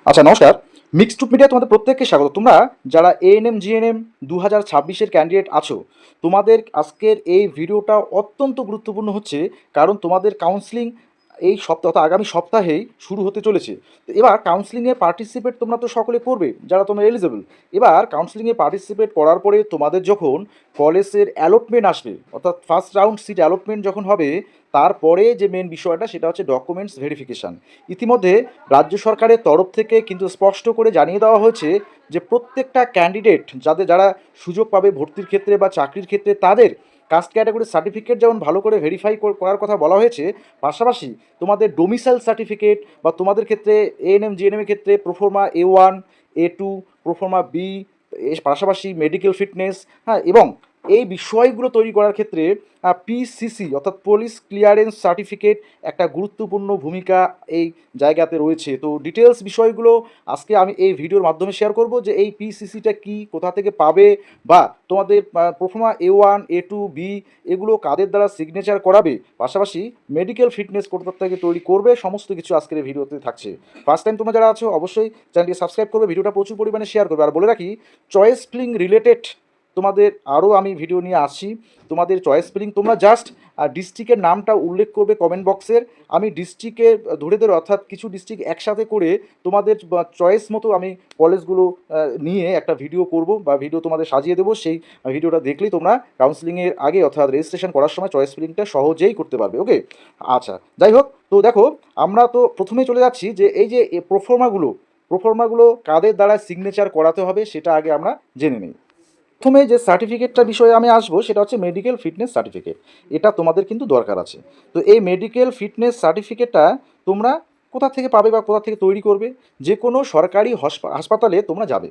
আচ্ছা, নমস্কার। Mixed truth মিডিয়ায় তোমাদের প্রত্যেককে স্বাগত। তোমরা যারা এএনএম জিএনএম 2026-এর ক্যান্ডিডেট আছো, তোমাদের আজকের এই ভিডিওটা অত্যন্ত গুরুত্বপূর্ণ হচ্ছে, কারণ তোমাদের কাউন্সেলিং এই সপ্তাহ অর্থাৎ আগামী সপ্তাহেই শুরু হতে চলেছে। তো এবার কাউন্সেলিংয়ে পার্টিসিপেট তোমরা তো সকলে করবে যারা তোমরা এলিজেবল। এবার কাউন্সেলিংয়ে পার্টিসিপেট করার পরে তোমাদের যখন কলেজের অ্যালটমেন্ট আসবে, অর্থাৎ ফার্স্ট রাউন্ড সিট অ্যালটমেন্ট যখন হবে, তারপরে যে মেন বিষয়টা সেটা হচ্ছে ডকুমেন্টস ভেরিফিকেশান। ইতিমধ্যে রাজ্য সরকারের তরফ থেকে কিন্তু স্পষ্ট করে জানিয়ে দেওয়া হয়েছে যে প্রত্যেকটা ক্যান্ডিডেট যারা সুযোগ পাবে ভর্তির ক্ষেত্রে বা চাকরির ক্ষেত্রে, তাদের কাস্ট ক্যাটাগরির সার্টিফিকেট যেমন ভালো করে ভেরিফাই করার কথা বলা হয়েছে, পাশাপাশি তোমাদের ডোমিসাইল সার্টিফিকেট বা তোমাদের ক্ষেত্রে এএনএম জিএনএম এর ক্ষেত্রে proforma A1 A2 proforma B, এর পাশাপাশি মেডিকেল ফিটনেস, হ্যাঁ, এবং এই বিষয়গুলো তৈরি করার ক্ষেত্রে পিসিসি অর্থাৎ পুলিশ ক্লিয়ারেন্স সার্টিফিকেট একটা গুরুত্বপূর্ণ ভূমিকা এই জায়গাতে রয়েছে। তো ডিটেলস বিষয়গুলো আজকে আমি এই ভিডিওর মাধ্যমে শেয়ার করব, যে এই পিসিসিটা কি, কোথা থেকে পাবে, বা তোমাদের প্রথমা A1 A2 বি এগুলো কাদের দ্বারা সিগনেচার করাবে, পাশাপাশি মেডিকেল ফিটনেস কোথা থেকে তৈরি করবে, সমস্ত কিছু আজকের এই ভিডিওতে থাকছে। ফার্স্ট টাইম তোমরা যারা আছো অবশ্যই চ্যানেলটি সাবস্ক্রাইব করবে, ভিডিওটা প্রচুর পরিমাণে শেয়ার করবে। আর বলে রাখি, চয়েস ফিলিং রিলেটেড তোমাদের আরও আমি ভিডিও নিয়ে আসছি। তোমাদের চয়েস ফিলিং তোমরা জাস্ট ডিস্ট্রিক্টের নামটা উল্লেখ করবে কমেন্ট বক্সের। আমি ডিস্ট্রিক্টে ধরে ধরে অর্থাৎ কিছু ডিস্ট্রিক্ট একসাথে করে তোমাদের চয়েস মতো আমি কলেজগুলো নিয়ে একটা ভিডিও করব বা ভিডিও তোমাদের সাজিয়ে দেবো। সেই ভিডিওটা দেখলেই তোমরা কাউন্সিলিংয়ের আগে অর্থাৎ রেজিস্ট্রেশন করার সময় চয়েস ফিলিংটা সহজেই করতে পারবে। ওকে, আচ্ছা, যাই হোক, তো দেখো, আমরা তো প্রথমেই চলে যাচ্ছি যে এই যে প্রোফর্মাগুলো কাদের দ্বারা সিগনেচার করাতে হবে সেটা আগে আমরা জেনে নিই। প্রথমে যে সার্টিফিকেটটা বিষয়ে আমি আসবো সেটা হচ্ছে মেডিকেল ফিটনেস সার্টিফিকেট। এটা তোমাদের কিন্তু দরকার আছে। তো এই মেডিকেল ফিটনেস সার্টিফিকেটটা তোমরা কোথা থেকে পাবে বা কোথা থেকে তৈরি করবে? যে কোনো সরকারি হাসপাতালে তোমরা যাবে।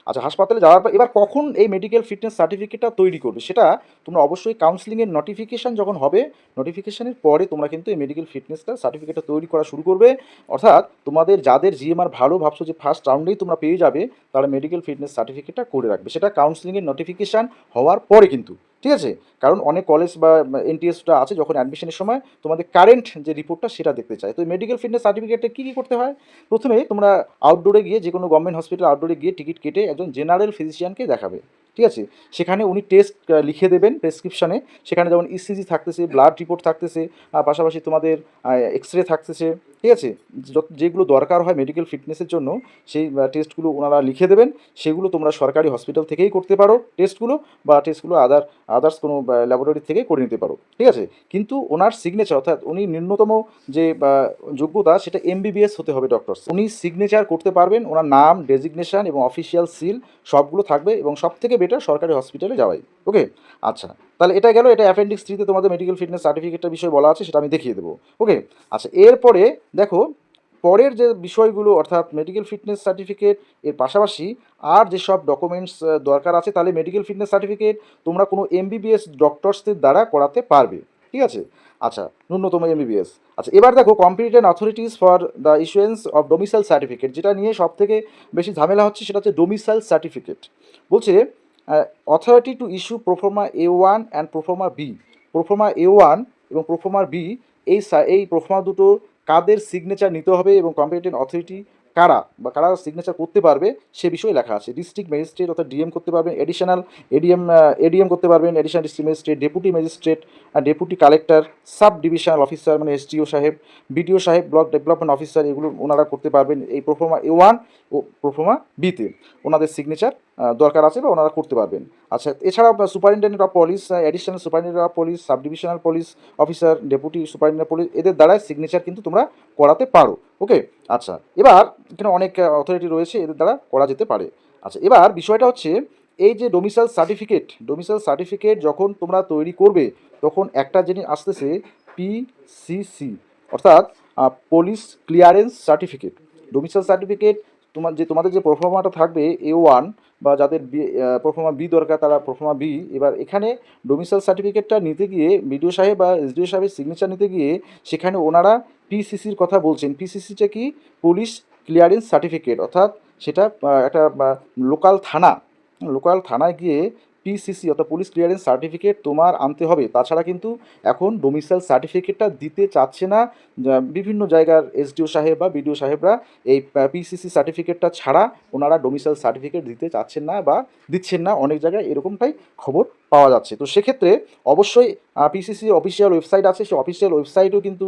আচ্ছা, হাসপাতালে যাওয়ার পর এবার কখন এই মেডিকেল ফিটনেস সার্টিফিকেটটা তৈরি করবে সেটা তোমরা অবশ্যই কাউন্সেলিংয়ের নোটিফিকেশান যখন হবে, নোটিফিকেশানের পরে তোমরা কিন্তু এই মেডিকেল ফিটনেসটা সার্টিফিকেটটা তৈরি করা শুরু করবে। অর্থাৎ তোমাদের যাদের জিএমআর ভালো ভাবছো যে ফার্স্ট রাউন্ডেই তোমরা পেয়ে যাবে, তারা মেডিকেল ফিটনেস সার্টিফিকেটটা করে রাখবে। সেটা কাউন্সেলিংয়ের নোটিফিকেশান হওয়ার পরে কিন্তু, ঠিক আছে? কারণ অনেক কলেজ বা এনটিএসটা আছে যখন অ্যাডমিশনের সময় তোমাদের কারেন্ট যে রিপোর্টটা সেটা দেখতে চায়। তো মেডিকেল ফিটনেস সার্টিফিকেটে কী কী করতে হয়? প্রথমে তোমরা আউটডোরে গিয়ে, যে কোনো গভর্নমেন্ট হসপিটাল আউটডোরে গিয়ে টিকিট কেটে একজন জেনারেল ফিজিশিয়ানকে দেখাবে, ঠিক আছে? সেখানে উনি টেস্ট লিখে দেবেন প্রেসক্রিপশানে। সেখানে যেমন ইসিজি থাকতেছে, ব্লাড রিপোর্ট থাকতেছে, পাশাপাশি তোমাদের এক্স রে থাকতেছে, ঠিক আছে? যেগুলো দরকার হয় মেডিকেল ফিটনেসের জন্য, সেই টেস্টগুলো ওনারা লিখে দেবেন। সেগুলো তোমরা সরকারি হসপিটাল থেকেই করতে পারো টেস্টগুলো, বা টেস্টগুলো আদার্স কোনো ল্যাবরেটরি থেকে করে নিতে পারো, ঠিক আছে? কিন্তু ওনার সিগনেচার অর্থাৎ উনি ন্যূনতম যে যোগ্যতা সেটা এমবিবিএস হতে হবে ডক্টর। উনি সিগনেচার করতে পারবেন, ওনার নাম, ডেজিগনেশন এবং অফিসিয়াল সিল সবগুলো থাকবে, এবং সব থেকে বেটার সরকারি হসপিটালে যাওয়াই। ওকে, আচ্ছা, তাহলে এটা গেল। এটা অ্যাপেন্ডিক্স 3-তে তোমাদের মেডিকেল ফিটনেস সার্টিফিকেটের বিষয়ে বলা আছে, সেটা আমি দেখিয়ে দেবো। ওকে, আচ্ছা, এরপরে দেখো, পরের যে বিষয়গুলো অর্থাৎ মেডিকেল ফিটনেস সার্টিফিকেট এর পাশাপাশি আর যেসব ডকুমেন্টস দরকার আছে, তাহলে মেডিকেল ফিটনেস সার্টিফিকেট তোমরা কোনো এমবিবিএস ডক্টরসদের দ্বারা করাতে পারবে, ঠিক আছে? আচ্ছা, ন্যূনতম এমবিবিএস। আচ্ছা, এবার দেখো, competent authorities for the issuance of domicile certificate, যেটা নিয়ে সব থেকে বেশি ঝামেলা হচ্ছে সেটা হচ্ছে ডোমিসাইল সার্টিফিকেট। বলছে authority to issue proforma A1 and proforma B. Proforma A1 এবং প্রোফর্মা বি, এই প্রোফর্মা দুটো কাদের সিগনেচার নিতে হবে এবং কম্পিটেন্ট অথরিটি কারা সিগনেচার করতে পারবে সে বিষয়ে লেখা আছে। ডিস্ট্রিক্ট ম্যাজিস্ট্রেট অর্থাৎ ডিএম করতে পারবেন, এডিশনাল এডিএম করতে পারবেন, additional district magistrate, deputy magistrate, deputy collector, sub divisional officer মানে এসডিও সাহেব, বিডিও সাহেব, ব্লক ডেভেলপমেন্ট অফিসার, এগুলো ওনারা করতে পারবেন এই প্রোফর্মা A1 ও প্রোফর্মা বিতে। ওনাদের সিগনেচার দরকার আছে বা ওনারা করতে পারবেন। আচ্ছা, এছাড়াও superintendent of police, additional superintendent of police, sub divisional police officer, deputy superintendent police, এদের দ্বারা সিগনেচার কিন্তু তোমরা করাতে পারো। ওকে, আচ্ছা, এবার এখানে অনেক অথরিটি রয়েছে, এদের দ্বারা করা যেতে পারে। আচ্ছা, এবার বিষয়টা হচ্ছে এই যে ডোমিসাইল সার্টিফিকেট যখন তোমরা তৈরি করবে, তখন একটা জিনিস আসতেছে পিসিসি, অর্থাৎ police clearance certificate. Domicile certificate তোমাদের যে প্রোফর্মাটা থাকবে A1, বা যাদের প্রোফর্মা বি দরকার তারা প্রোফর্মা বি। এবার এখানে ডোমিসাইল সার্টিফিকেটটা নিতে গিয়ে বিডিও সাহেব বা এসডিও সাহেবের সিগনেচার নিতে গিয়ে সেখানে ওনারা পিসিসির কথা বলছেন। পিসিসিটা কি? পুলিশ ক্লিয়ারেন্স সার্টিফিকেট, অর্থাৎ সেটা একটা লোকাল থানায় গিয়ে পিসিসি অর্থাৎ পুলিশ ক্লিয়ারেন্স সার্টিফিকেট তোমার আনতে হবে। তাছাড়া কিন্তু এখন ডোমিসাইল সার্টিফিকেটটা দিতে চাচ্ছে না বিভিন্ন জায়গার এসডিও সাহেব বা বিডিও সাহেবরা। এই পিসিসি সার্টিফিকেটটা ছাড়া ওনারা ডোমিসাইল সার্টিফিকেট দিতে চাচ্ছেন না বা দিচ্ছেন না, অনেক জায়গায় এরকমটাই খবর পাওয়া যাচ্ছে। তো সেক্ষেত্রে অবশ্যই পিসিসি অফিসিয়াল ওয়েবসাইট আছে, সেই অফিসিয়াল ওয়েবসাইটও কিন্তু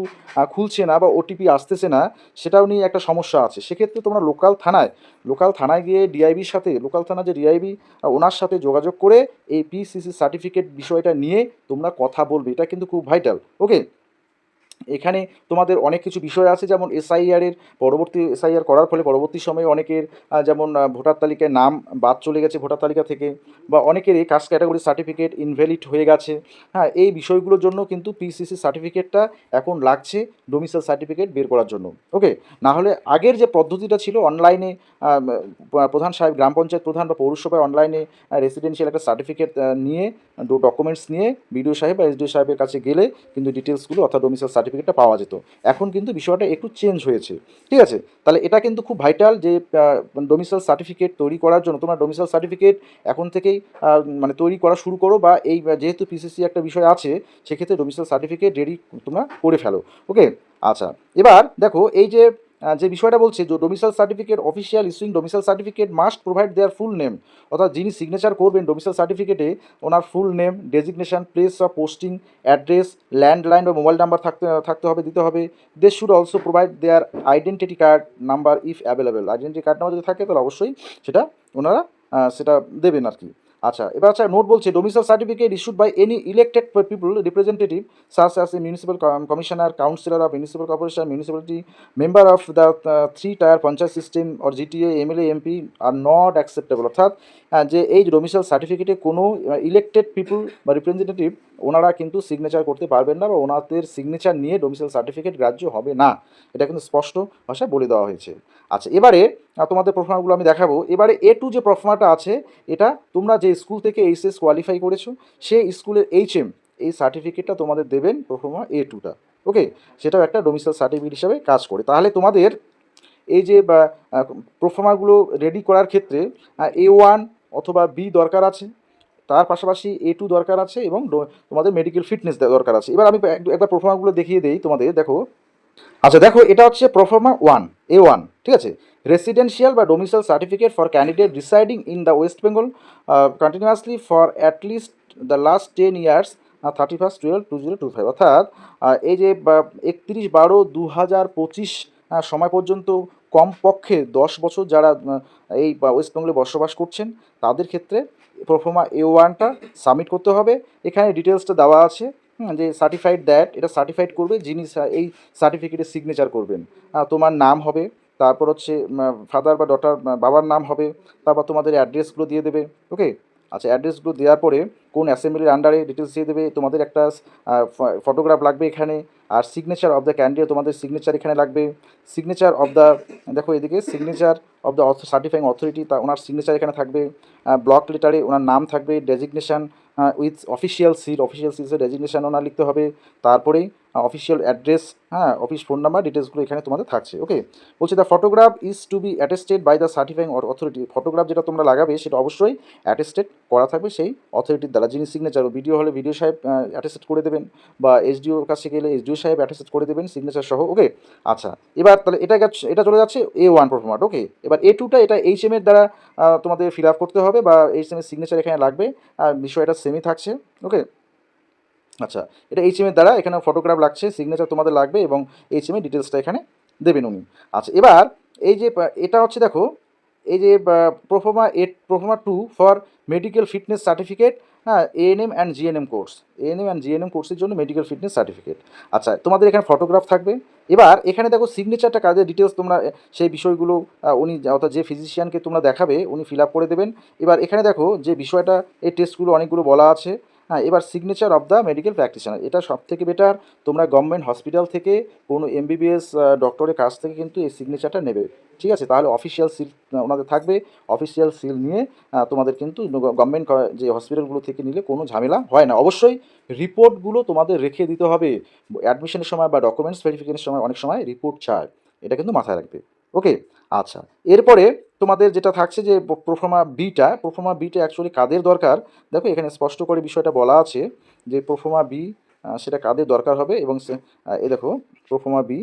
খুলছে না বা ওটিপি আসতেছে না, সেটাও নিয়ে একটা সমস্যা আছে। সেক্ষেত্রে তোমরা লোকাল থানায় গিয়ে ডিআইবির সাথে, লোকাল থানা যে ডিআইবি ওনার সাথে যোগাযোগ করে এই পিসিসি সার্টিফিকেট বিষয়টা নিয়ে তোমরা কথা বলবে, এটা কিন্তু খুব ভাইটাল। ওকে, এখানে তোমাদের অনেক কিছু বিষয় আছে, যেমন এসআইআর করার ফলে পরবর্তী সময়ে অনেকের যেমন ভোটার তালিকায় নাম বাদ চলে গেছে ভোটার তালিকা থেকে, বা অনেকেরই কাস্ট ক্যাটাগরি সার্টিফিকেট ইনভ্যালিড হয়ে গেছে। হ্যাঁ, এই বিষয়গুলোর জন্য কিন্তু পিসিসি সার্টিফিকেটটা এখন লাগছে ডোমিসাইল সার্টিফিকেট বের করার জন্য। ওকে, না হলে আগের যে পদ্ধতিটা ছিল অনলাইনে প্রধান সাহেব, গ্রাম পঞ্চায়েত প্রধান বা পৌরসভায় অনলাইনে রেসিডেন্সিয়াল একটা সার্টিফিকেট নিয়ে ডকুমেন্টস নিয়ে বিডিও সাহেব বা এসডিও সাহেবের কাছে গেলে কিন্তু ডিটেলসগুলো অর্থাৎ ডোমিসাইল সার্টিফিকেটটা পাওয়া যেত। এখন কিন্তু বিষয়টা একটু চেঞ্জ হয়েছে। ঠিক আছে, তাহলে এটা কিন্তু খুব ভাইটাল যে ডোমিসাইল সার্টিফিকেট তৈরি করার জন্য তোমরা ডোমিসাইল সার্টিফিকেট এখন থেকেই মানে তৈরি করা শুরু করো, বা এই যেহেতু পিসিসি একটা বিষয় আছে সেক্ষেত্রে ডোমিসাইল সার্টিফিকেট রেডি তোমরা করে ফেলো। ওকে, আচ্ছা, এবার দেখো এই যে বিষয়টা বলছে যে domicile certificate official issuing domicile certificate must provide their full name, অর্থাৎ যিনি সিগনেচার করবেন ডোমিসাইল সার্টিফিকেটে ওনার full name, designation, place of posting, address, landline বা মোবাইল নাম্বার থাকতে হবে, দিতে হবে। They should also provide their identity card number if available. Identity card number যদি থাকে তাহলে অবশ্যই সেটা ওনারা সেটা দেবেন আর কি। আচ্ছা, এবার আচ্ছা নোট বলছে domicile certificate issued by any elected people representative such as a municipal commissioner, councillor of municipal corporation, municipality, member of the 3-tier panchayat system or GTA, MLA, MP are not acceptable. অর্থাৎ যে এই domicile সার্টিফিকেটে কোনো elected people বা representative ওনারা কিন্তু signature করতে পারবেন না, বা ওনাদের সিগনেচার নিয়ে ডোমিসাইল সার্টিফিকেট গ্রাহ্য হবে না, এটা কিন্তু স্পষ্ট ভাষায় বলে দেওয়া হয়েছে। আচ্ছা, এবারে তোমাদের প্রফর্মাগুলো আমি দেখাবো। এবারে A2 যে প্রফর্মাটা আছে, এটা তোমরা যে স্কুল থেকে এইচএস কোয়ালিফাই করেছো সেই স্কুলের এইচএম এই সার্টিফিকেটটা তোমাদের দেবেন প্রফর্মা A2টা। ওকে, সেটাও একটা ডোমিসাইল সার্টিফিকেট হিসাবে কাজ করে। তাহলে তোমাদের এই যে প্রফর্মাগুলো রেডি করার ক্ষেত্রে A1 অথবা বি দরকার আছে, তার পাশাপাশি A2 দরকার আছে, এবং তোমাদের মেডিকেল ফিটনেস দরকার আছে। এবার আমি একবার প্রফর্মাগুলো দেখিয়ে দিই তোমাদের, দেখো। আচ্ছা, দেখো এটা হচ্ছে প্রফর্মা 1 A1, ঠিক আছে। রেসিডেন্সিয়াল বা domicile certificate for candidate residing in the West Bengal continuously for at least the last 10 years 31/12/2025। অর্থাৎ এই যে 31/12/2025 সময় পর্যন্ত কমপক্ষে 10 বছর যারা এই ওয়েস্ট বেঙ্গলে বসবাস করছেন তাদের ক্ষেত্রে প্রফর্মা A1টা সাবমিট করতে হবে। এখানে ডিটেলসটা দেওয়া আছে, যে সার্টিফাইড দ্যাট, এটা সার্টিফাইড করবে যিনি এই সার্টিফিকেটে সিগনেচার করবেন। তোমার নাম হবে, তারপর হচ্ছে ফাদার বা ডটার বাবার নাম হবে, তারপর তোমাদের অ্যাড্রেসগুলো দিয়ে দেবে। ওকে, আচ্ছা, অ্যাড্রেসগুলো দেওয়ার পরে কোন অ্যাসেম্বলির আন্ডারে ডিটেলস দিয়ে দেবে, তোমাদের একটা ফটোগ্রাফ লাগবে এখানে, আর সিগনেচার অফ দ্য ক্যান্ডিডেট, তোমাদের সিগনেচার এখানে লাগবে। সিগনেচার অফ দ্য, দেখো এদিকে signature of the certifying authority, তা ওনার সিগনেচার এখানে থাকবে। ব্লক লেটারে ওনার নাম থাকবে, ডেজিগনেশন উইথ অফিসিয়াল সিলসের ডেজিগনেশন ওনার লিখতে হবে। তারপরেই official address, office phone number, ডিটেলসগুলো এখানে তোমাদের থাকছে। ওকে, বলছে the photograph is to be attested by the certifying authority. Photograph যেটা তোমরা লাগাবে সেটা অবশ্যই অ্যাটেস্টেড করা থাকবে সেই অথরিটির দ্বারা, যিনি সিগনেচার, ভিডিও হলে ভিডিও সাহেব অ্যাটেস্টেড করে দেবেন, বা এসডিওর কাছে গেলে এসডিও সাহেব অ্যাটেস্টেড করে দেবেন সিগনেচার সহ। ওকে, আচ্ছা, এবার তাহলে এটা চলে যাচ্ছে A1 প্রফর্মাট। ওকে, এবার A2টা, এটা এইচএম এর দ্বারা তোমাদের ফিল আপ করতে হবে, বা এইচএম এর সিগনেচার এখানে লাগবে, বিষয়টা সেমই থাকছে। ওকে, আচ্ছা, এটা এইচএম এর দ্বারা এখানে ফটোগ্রাফ লাগছে, সিগনেচার তোমাদের লাগবে, এবং এইচএম এর ডিটেলসটা এখানে দেবেন উনি। আচ্ছা, এবার এই যে এটা হচ্ছে, দেখো এই যে pro forma 2 for medical fitness certificate, ANM and GNM course, ANM and GNM কোর্সের জন্য মেডিকেল ফিটনেস সার্টিফিকেট। আচ্ছা, তোমাদের এখানে ফটোগ্রাফ থাকবে। এবার এখানে দেখো সিগনেচারটা কাজের ডিটেলস তোমরা সেই বিষয়গুলো উনি অর্থাৎ যে ফিজিশিয়ানকে তোমরা দেখাবে উনি ফিল আপ করে দেবেন। এবার এখানে দেখো যে বিষয়টা, এই টেস্টগুলো অনেকগুলো বলা আছে। এবার signature of the medical practitioner, এটা সব থেকে বেটার। তোমরা গভর্নমেন্ট হসপিটাল থেকে কোনো এমবিবিএস ডক্টরের কাছ থেকে কিন্তু এই সিগনেচারটা নেবে, ঠিক আছে। তাহলে অফিসিয়াল সিল ওনাদের থাকবে, অফিসিয়াল সিল নিয়ে তোমাদের কিন্তু গভর্নমেন্ট যে হসপিটালগুলো থেকে নিলে কোনো ঝামেলা হয় না। অবশ্যই রিপোর্টগুলো তোমাদের রেখে দিতে হবে, অ্যাডমিশনের সময় বা ডকুমেন্টস ভেরিফিকেশনের সময় অনেক সময় রিপোর্ট চায়, এটা কিন্তু মাথায় রাখবে। ওকে, আচ্ছা, এরপরে তোমাদের যেটা থাকছে যে প্রোফর্মা বিটা অ্যাকচুয়ালি কাদের দরকার, দেখো এখানে স্পষ্ট করে বিষয়টা বলা আছে যে প্রোফর্মা বি সেটা কাদের দরকার হবে, এবং এ দেখো প্রোফর্মা বি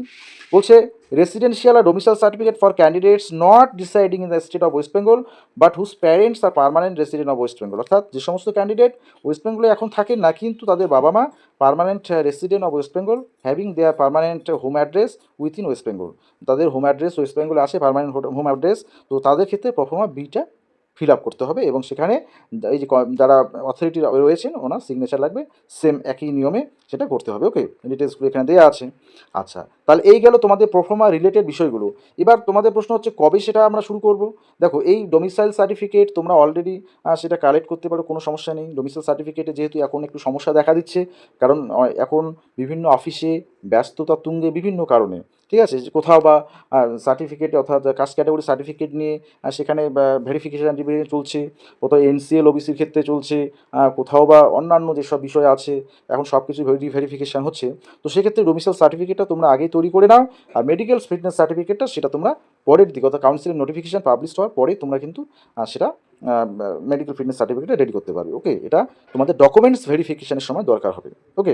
বলছে রেসিডেন্সিয়াল আর domicile certificate for candidates not deciding in the state of West Bengal but whose parents are permanent resident of West Bengal. অর্থাৎ যে সমস্ত ক্যান্ডিডেট ওয়েস্ট বেঙ্গলে এখন থাকেন না, কিন্তু তাদের বাবা মা permanent resident of West Bengal having there permanent home address within West Bengal, তাদের হোম অ্যাড্রেস ওয়েস্ট বেঙ্গলে আছে, পার্মানেন্ট হোম অ্যাড্রেস, তো তাদের ক্ষেত্রে প্রথমে বিটা ফিল আপ করতে হবে, এবং সেখানে এই যে যারা অথরিটি রয়েছেন ওনার সিগনেচার লাগবে, সেম একই নিয়মে সেটা করতে হবে। ওকে, ডিটেলসগুলো এখানে দেওয়া আছে। আচ্ছা, তাহলে এই গেল তোমাদের প্রোফর্মা রিলেটেড বিষয়গুলো। এবার তোমাদের প্রশ্ন হচ্ছে কবে সেটা আমরা শুরু করব। দেখো এই ডোমিসাইল সার্টিফিকেট তোমরা অলরেডি সেটা কালেক্ট করতে পারো, কোনো সমস্যা নেই। ডোমিসাইল সার্টিফিকেটে যেহেতু এখন একটু সমস্যা দেখা দিচ্ছে, কারণ এখন বিভিন্ন অফিসে ব্যস্ততা তুঙ্গে বিভিন্ন কারণে, ঠিক আছে, যে কোথাও বা সার্টিফিকেট অর্থাৎ কাস্ট ক্যাটাগরি সার্টিফিকেট নিয়ে সেখানে ভেরিফিকেশান চলছে, কোথাও এনসিএল ওবিসির ক্ষেত্রে চলছে, কোথাও বা অন্যান্য যেসব বিষয় আছে এখন সব কিছু ভেরিফিকেশান হচ্ছে। তো সেক্ষেত্রে ডোমিসাইল সার্টিফিকেটটা তোমরা আগেই তৈরি করে নাও, আর মেডিকেল ফিটনেস সার্টিফিকেটটা সেটা তোমরা পরের দিকে, অর্থাৎ কাউন্সিলের নোটিফিকেশান পাবলিশ হওয়ার পরে তোমরা কিন্তু সেটা মেডিকেল ফিটনেস সার্টিফিকেটটা রেডি করতে পারবে। ওকে, এটা তোমাদের ডকুমেন্টস ভেরিফিকেশানের সময় দরকার হবে। ওকে।